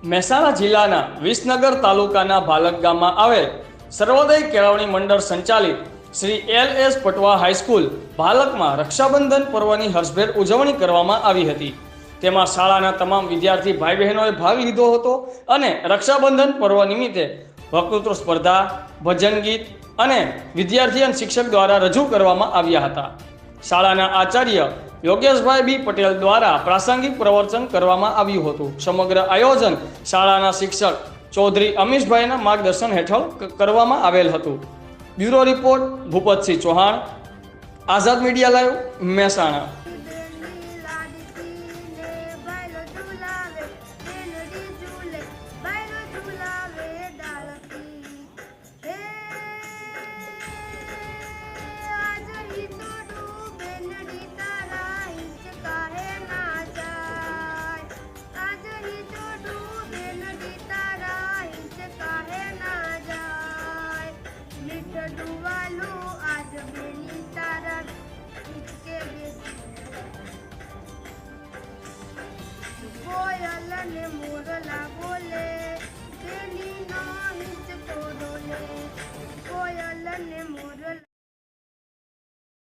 મહેસાણા જિલ્લાના વિસનગર તાલુકાના ભાલક ગામમાં આવેલ સર્વોદય કેળવણી મંડળ સંચાલિત શ્રી LS પટવા હાઈસ્કૂલ ભાલકમાં રક્ષાબંધન પર્વની હર્ષભેર ઉજવણી કરવામાં આવી હતી। તેમાં શાળાના તમામ વિદ્યાર્થી ભાઈ બહેનોએ ભાગ લીધો હતો અને રક્ષાબંધન પર્વ નિમિત્તે વક્તૃત્વ સ્પર્ધા, ભજન ગીત અને વિદ્યાર્થી અને શિક્ષક દ્વારા રજૂ કરવામાં આવ્યા હતા। શાળાના આચાર્ય યોગેશભાઈ બી પટેલ દ્વારા પ્રાસંગિક પ્રવચન કરવામાં આવ્યું હતું। સમગ્ર આયોજન શાળાના શિક્ષક ચૌધરી અમીશભાઈના માર્ગદર્શન હેઠળ કરવામાં આવેલ હતું। બ્યુરો રિપોર્ટ ભૂપતસિંહ ચૌહાણ, આઝાદ મીડિયા લાઈવ, મહેસાણા।